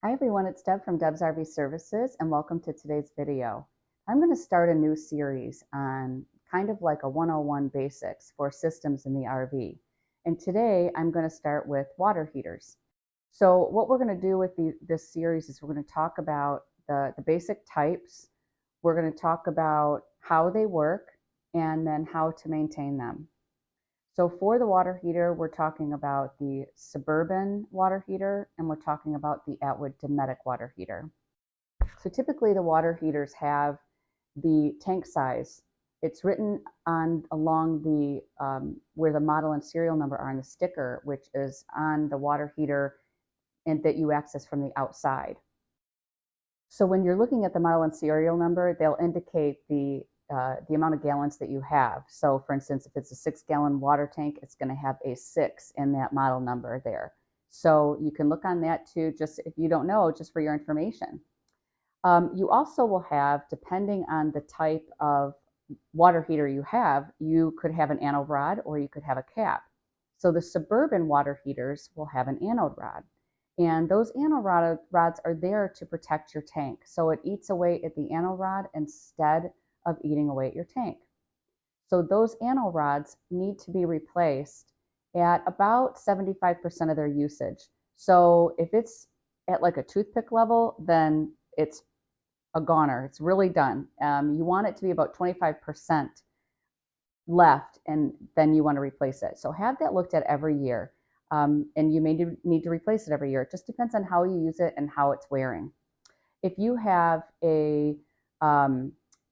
Hi everyone, it's Deb from Deb's RV Services and welcome to today's video. I'm going to start a new series on kind of like a 101 basics for systems in the RV. And today I'm going to start with water heaters. So what we're going to do with this series is we're going to talk about the basic types, we're going to talk about how they work, and then how to maintain them. So for the water heater, we're talking about the Suburban water heater, and we're talking about the Atwood Dometic water heater. So typically the water heaters have the tank size. It's written on along the where the model and serial number are on the sticker, which is on the water heater and that you access from the outside. So when you're looking at the model and serial number, they'll indicate the amount of gallons that you have. So for instance, if it's a 6-gallon water tank, it's going to have a 6 in that model number there. So you can look on that too, just if you don't know, just for your information. You also will have, depending on the type of water heater you have, you could have an anode rod or you could have a cap. So the Suburban water heaters will have an anode rod. And those anode rods are there to protect your tank. So it eats away at the anode rod instead of eating away at your tank. So those anode rods need to be replaced at about 75% of their usage. So if it's at like a toothpick level, then it's a goner. It's really done. You want it to be about 25% left, and then you want to replace it. So have that looked at every year. And you may need to replace it every year. It just depends on how you use it and how it's wearing. If you have a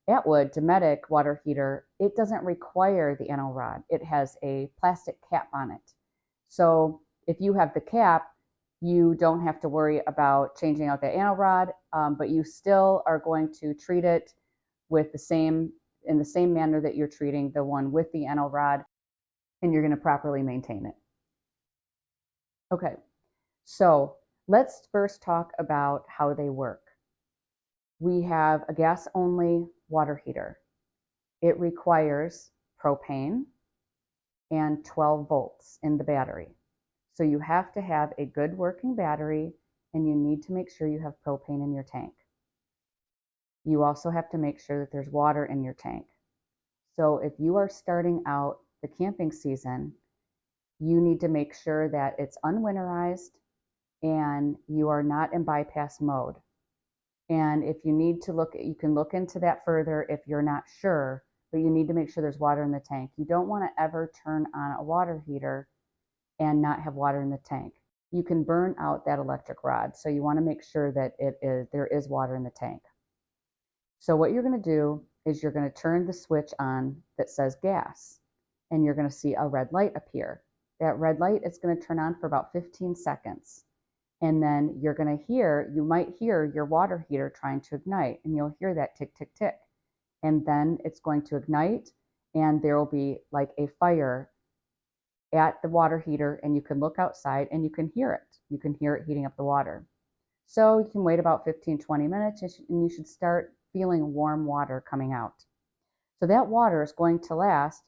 Atwood Dometic water heater, it doesn't require the anode rod. It has a plastic cap on it. So if you have the cap, you don't have to worry about changing out the anode rod, but you still are going to treat it with in the same manner that you're treating the one with the anode rod, and you're going to properly maintain it. Okay, so let's first talk about how they work. We have a gas-only water heater. It requires propane and 12 volts in the battery. So you have to have a good working battery, and you need to make sure you have propane in your tank. You also have to make sure that there's water in your tank. So if you are starting out the camping season, you need to make sure that it's unwinterized and you are not in bypass mode. And if you need to look, you can look into that further if you're not sure, but you need to make sure there's water in the tank. You don't want to ever turn on a water heater and not have water in the tank. You can burn out that electric rod. So you want to make sure that there is water in the tank. So what you're going to do is you're going to turn the switch on that says gas, and you're going to see a red light appear. That red light is going to turn on for about 15 seconds. And then you might hear your water heater trying to ignite, and you'll hear that tick, tick, tick. And then it's going to ignite, and there will be like a fire at the water heater, and you can look outside and you can hear it. You can hear it heating up the water. So you can wait about 15-20 minutes, and you should start feeling warm water coming out. So that water is going to last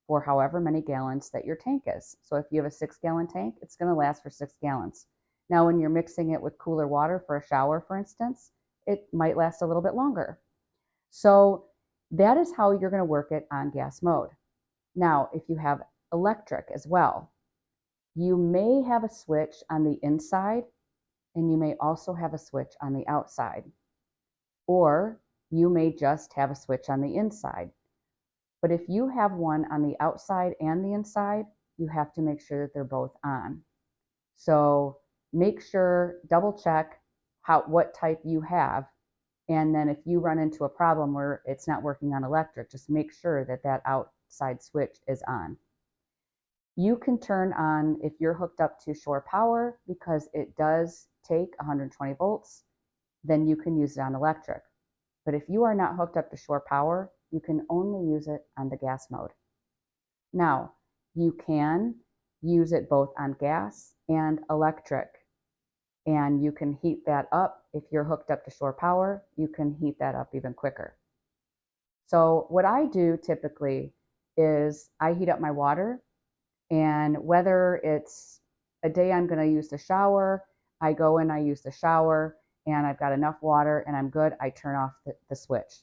for however many gallons that your tank is. So if you have a 6-gallon tank, it's going to last for 6 gallons. Now, when you're mixing it with cooler water for a shower, for instance, it might last a little bit longer. So that is how you're going to work it on gas mode. Now, if you have electric as well, you may have a switch on the inside, and you may also have a switch on the outside. Or you may just have a switch on the inside. But if you have one on the outside and the inside, you have to make sure that they're both on. So make sure, double check what type you have. And then if you run into a problem where it's not working on electric, just make sure that that outside switch is on. You can turn on, if you're hooked up to shore power, because it does take 120 volts, then you can use it on electric. But if you are not hooked up to shore power, you can only use it on the gas mode. Now, you can use it both on gas and electric, and you can heat that up. If you're hooked up to shore power, you can heat that up even quicker. So what I do typically is I heat up my water, and whether it's a day I'm going to use the shower, I go in, I use the shower, and I've got enough water and I'm good, I turn off the switch.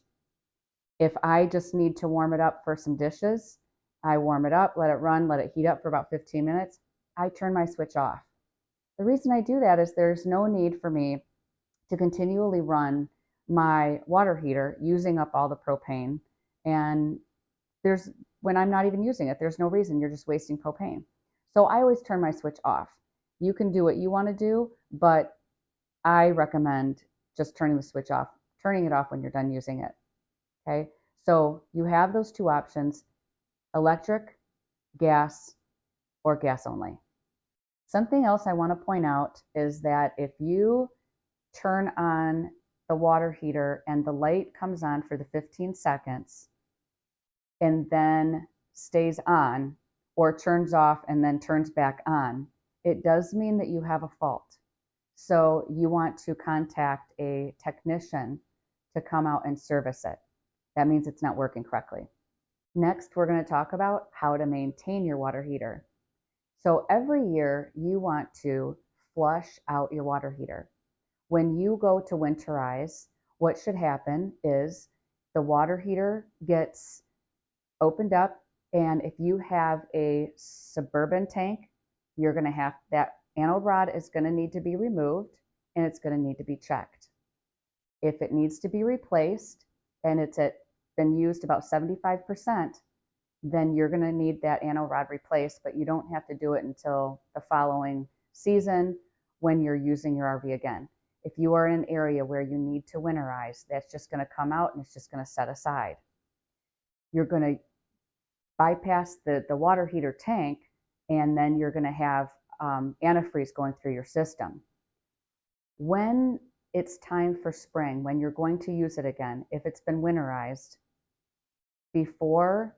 If I just need to warm it up for some dishes, I warm it up, let it run, let it heat up for about 15 minutes. I turn my switch off. The reason I do that is there's no need for me to continually run my water heater using up all the propane. And there's when I'm not even using it, there's no reason. You're just wasting propane. So I always turn my switch off. You can do what you want to do, but I recommend just turning the switch off, turning it off when you're done using it. Okay, so you have those two options: electric, gas, or gas only. Something else I want to point out is that if you turn on the water heater and the light comes on for the 15 seconds and then stays on, or turns off and then turns back on, it does mean that you have a fault. So you want to contact a technician to come out and service it. That means it's not working correctly. Next, we're going to talk about how to maintain your water heater. So every year you want to flush out your water heater. When you go to winterize, what should happen is the water heater gets opened up, and if you have a suburban tank, you're going to have that anode rod is going to need to be removed and it's going to need to be checked. If it needs to be replaced and it's been used about 75%, then you're going to need that anode rod replaced, but you don't have to do it until the following season when you're using your RV again. If you are in an area where you need to winterize, that's just going to come out and it's just going to set aside. You're going to bypass the water heater tank, and then you're going to have antifreeze going through your system. When it's time for spring, when you're going to use it again, if it's been winterized, before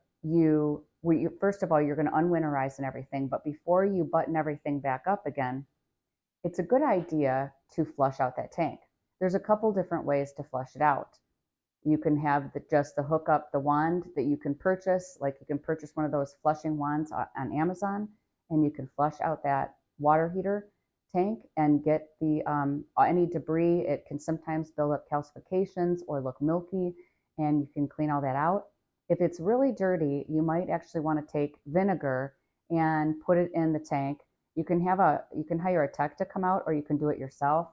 first of all, you're going to unwinterize and everything, but before you button everything back up again, it's a good idea to flush out that tank. There's a couple different ways to flush it out. You can have just the hook up, the wand that you can purchase, like you can purchase one of those flushing wands on Amazon, and you can flush out that water heater tank and get the any debris. It can sometimes build up calcifications or look milky, and you can clean all that out. If it's really dirty, you might actually want to take vinegar and put it in the tank. You can hire a tech to come out, or you can do it yourself.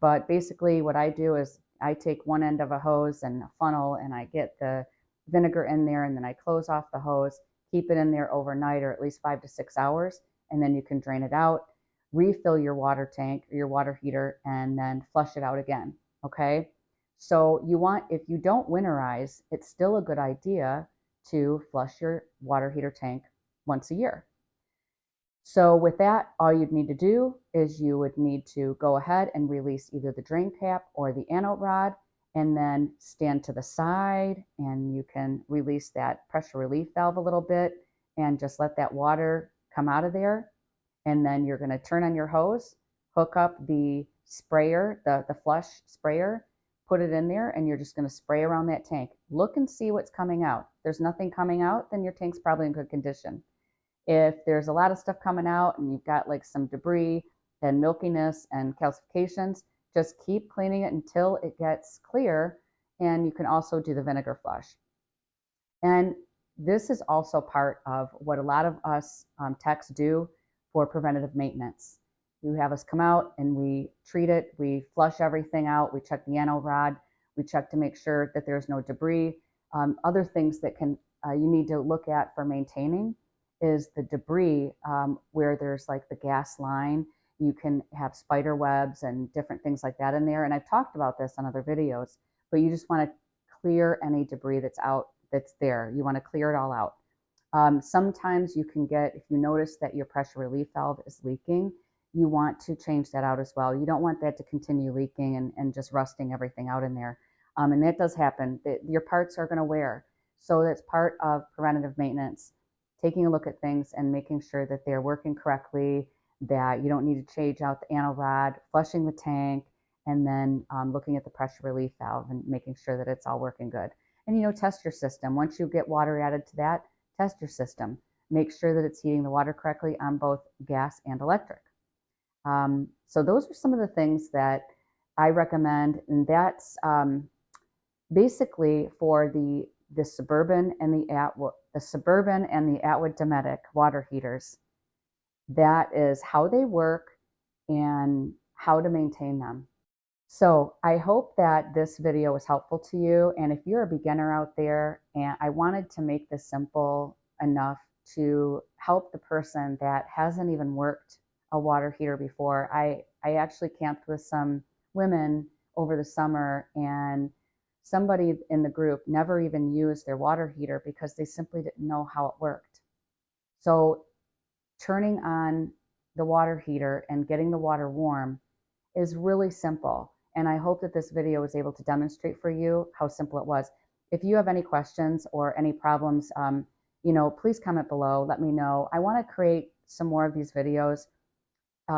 But basically what I do is I take one end of a hose and a funnel and I get the vinegar in there, and then I close off the hose, keep it in there overnight or at least 5 to 6 hours, and then you can drain it out, refill your water tank or your water heater, and then flush it out again. Okay? So if you don't winterize, it's still a good idea to flush your water heater tank once a year. So with that, all you'd need to do is you would need to go ahead and release either the drain cap or the anode rod, and then stand to the side, and you can release that pressure relief valve a little bit and just let that water come out of there. And then you're going to turn on your hose, hook up the sprayer, the flush sprayer, put it in there, and you're just going to spray around that tank. Look and see what's coming out. If there's nothing coming out, then your tank's probably in good condition. If there's a lot of stuff coming out and you've got like some debris and milkiness and calcifications, just keep cleaning it until it gets clear. And you can also do the vinegar flush. And this is also part of what a lot of us techs do for preventative maintenance. You have us come out and we treat it, we flush everything out, we check the anode rod, we check to make sure that there's no debris. Other things that you need to look at for maintaining is the debris where there's like the gas line. You can have spider webs and different things like that in there. And I've talked about this on other videos, but you just want to clear any debris that's there. You want to clear it all out. Sometimes you can if you notice that your pressure relief valve is leaking, you want to change that out as well. You don't want that to continue leaking and just rusting everything out in there. And that does happen. Your parts are going to wear. So that's part of preventative maintenance, taking a look at things and making sure that they're working correctly, that you don't need to change out the anode rod, flushing the tank, and then looking at the pressure relief valve and making sure that it's all working good. And test your system. Once you get water added to that, test your system. Make sure that it's heating the water correctly on both gas and electric. So those are some of the things that I recommend, and that's basically for the suburban and the Atwood Dometic water heaters. That is how they work and how to maintain them. So I hope that this video was helpful to you. And if you're a beginner out there, and I wanted to make this simple enough to help the person that hasn't even worked a water heater before. I actually camped with some women over the summer, and somebody in the group never even used their water heater because they simply didn't know how it worked. So turning on the water heater and getting the water warm is really simple. And I hope that this video was able to demonstrate for you how simple it was. If you have any questions or any problems, please comment below. Let me know. I want to create some more of these videos,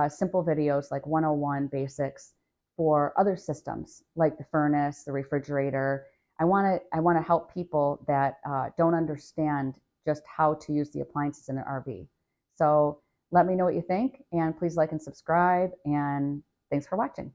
simple videos like 101 basics for other systems like the furnace, the refrigerator. I want to help people that don't understand just how to use the appliances in an RV. So let me know what you think, and please like and subscribe, and thanks for watching.